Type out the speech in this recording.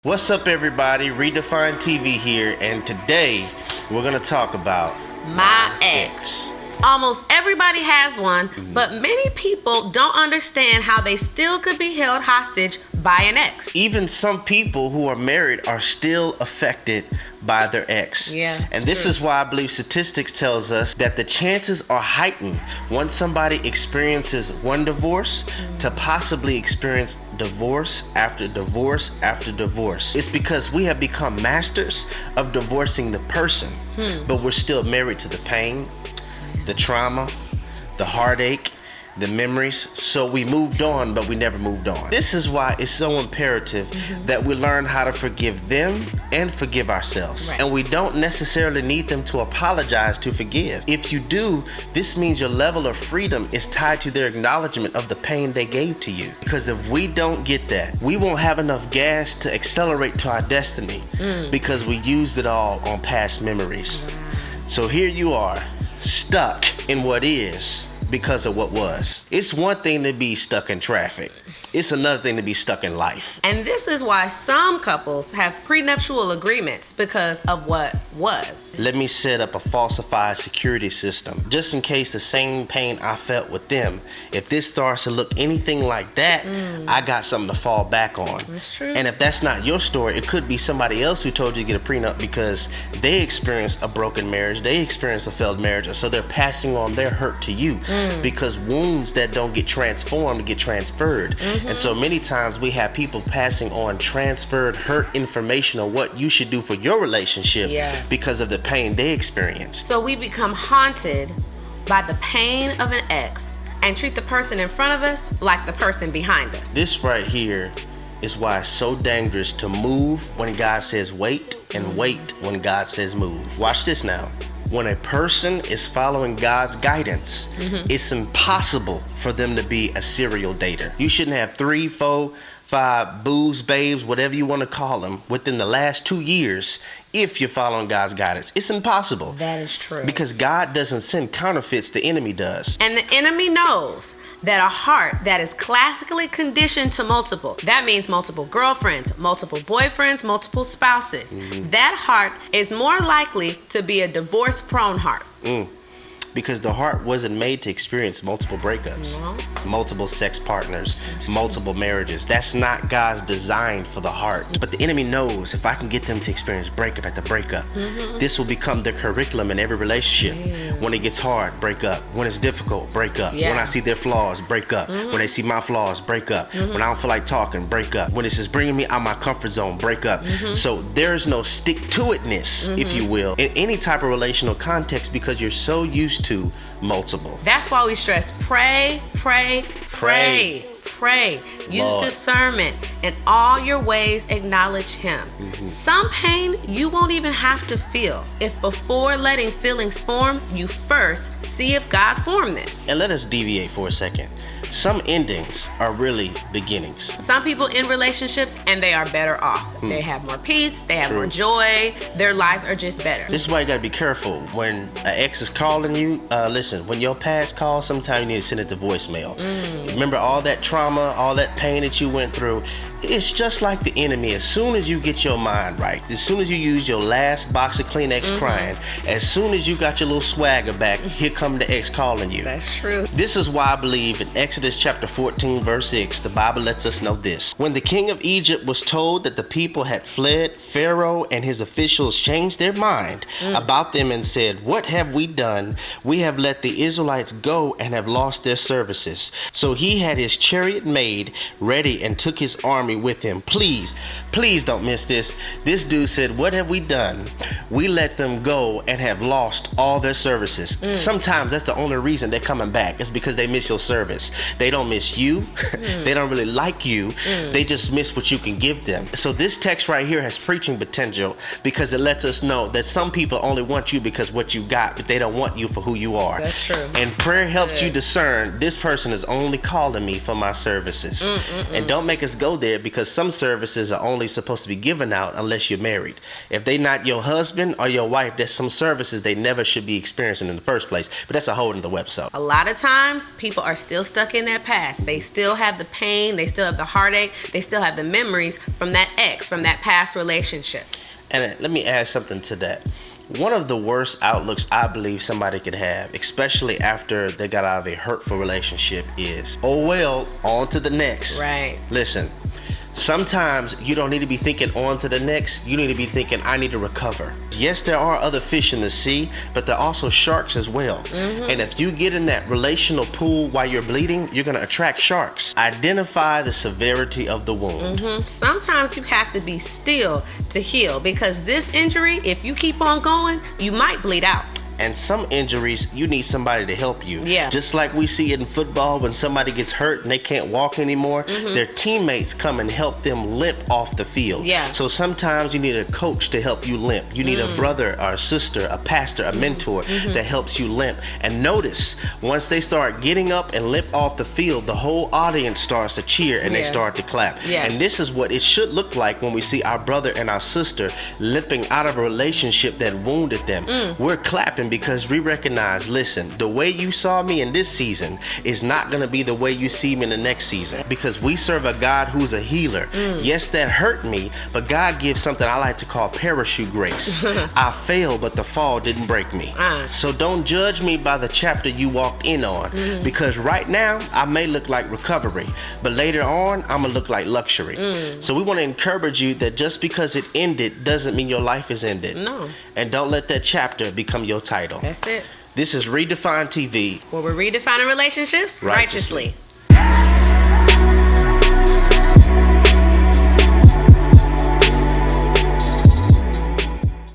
What's up, everybody? Redefined TV here, and today we're going to talk about my ex. Almost everybody has one, but many people don't understand how they still could be held hostage by an ex. Even some people who are married are still affected by their ex. Yeah, and this is why I believe statistics tells us that the chances are heightened once somebody experiences one divorce to possibly experience divorce after divorce after divorce. It's because we have become masters of divorcing the person, but we're still married to the pain, the trauma, the heartache, the memories. So we moved on, but we never moved on. This is why it's so imperative that we learn how to forgive them and forgive ourselves. Right. And we don't necessarily need them to apologize to forgive. If you do, this means your level of freedom is tied to their acknowledgement of the pain they gave to you. Because if we don't get that, we won't have enough gas to accelerate to our destiny because we used it all on past memories. So here you are, stuck in what is because of what was. It's one thing to be stuck in traffic. It's another thing to be stuck in life. And this is why some couples have prenuptial agreements because of what was. Let me set up a falsified security system just in case the same pain I felt with them, if this starts to look anything like that, I got something to fall back on. That's true. And if that's not your story, it could be somebody else who told you to get a prenup because they experienced a broken marriage, they experienced a failed marriage, and so they're passing on their hurt to you because wounds that don't get transformed get transferred. And so many times we have people passing on transferred hurt information on what you should do for your relationship because of the pain they experienced. So we become haunted by the pain of an ex and treat the person in front of us like the person behind us. This right here is why it's so dangerous to move when God says wait and wait when God says move. Watch this now. When a person is following God's guidance, it's impossible for them to be a serial dater. You shouldn't have 3, 4, 5 boos, babes, whatever you want to call them, within the last 2 years if you're following God's guidance. It's impossible. That is true. Because God doesn't send counterfeits, the enemy does. And the enemy knows that a heart that is classically conditioned to multiple, that means multiple girlfriends, multiple boyfriends, multiple spouses, that heart is more likely to be a divorce-prone heart. Because the heart wasn't made to experience multiple breakups, multiple sex partners, multiple marriages. That's not God's design for the heart. But the enemy knows if I can get them to experience breakup after breakup, this will become their curriculum in every relationship. When it gets hard, break up. When it's difficult, break up. When I see their flaws, break up. When they see my flaws, break up. When I don't feel like talking, break up. When it's just bringing me out of my comfort zone, break up. So there's no stick-to-itness, if you will, in any type of relational context because you're so used to multiple. That's why we stress pray, pray, pray, pray. Use Lord. discernment. In all your ways, acknowledge Him. Some pain you won't even have to feel if before letting feelings form, you first see if God formed this. And let us deviate for a second. Some endings are really beginnings. Some people in relationships and they are better off. They have more peace, they have more joy, their lives are just better. This is why you gotta be careful when an ex is calling you. Listen, when your past calls, sometimes you need to send it to voicemail. Remember all that trauma, all that pain that you went through. It's just like the enemy. As soon as you get your mind right, as soon as you use your last box of Kleenex crying, as soon as you got your little swagger back, here come the ex calling you. That's true. This is why I believe in Exodus chapter 14 verse 6, the Bible lets us know this. When the king of Egypt was told that the people had fled, Pharaoh and his officials changed their mind about them and said, "What have we done? We have let the Israelites go and have lost their services." So he had his chariot made ready and took his army with him. Please don't miss this. This dude said, "What have we done? We let them go and have lost all their services." Sometimes that's the only reason they're coming back. It's because they miss your service. They don't miss you. They don't really like you. They just miss what you can give them. So this text right here has preaching potential because it lets us know that some people only want you because what you got, but they don't want you for who you are. That's true. And prayer helps you discern this person is only calling me for my services. And don't make us go there because some services are only supposed to be given out unless you're married. If they not your husband or your wife, there's some services they never should be experiencing in the first place. But that's a whole nother website. A lot of times, people are still stuck in that past. They still have the pain. They still have the heartache. They still have the memories from that ex, from that past relationship. And let me add something to that. One of the worst outlooks I believe somebody could have, especially after they got out of a hurtful relationship, is, oh well, on to the next. Right. Listen, sometimes you don't need to be thinking on to the next. You need to be thinking, I need to recover. Yes, there are other fish in the sea, but there are also sharks as well. And if you get in that relational pool while you're bleeding, you're going to attract sharks. Identify the severity of the wound. Sometimes you have to be still to heal, because this injury, if you keep on going, you might bleed out. And some injuries, you need somebody to help you. Yeah. Just like we see it in football when somebody gets hurt and they can't walk anymore, their teammates come and help them limp off the field. Yeah. So sometimes you need a coach to help you limp. You need a brother or a sister, a pastor, a mentor that helps you limp. And notice, once they start getting up and limp off the field, the whole audience starts to cheer and they start to clap. Yeah. And this is what it should look like when we see our brother and our sister limping out of a relationship that wounded them. We're clapping because we recognize, listen, the way you saw me in this season is not going to be the way you see me in the next season, because we serve a God who's a healer. Yes, that hurt me, but God gives something I like to call parachute grace. I fell, but the fall didn't break me. So don't judge me by the chapter you walked in on, because right now I may look like recovery, but later on I'm going to look like luxury. So we want to encourage you that just because it ended doesn't mean your life is ended. No. And don't let that chapter become your title. That's it. This is Redefined TV, Where we're redefining relationships righteously.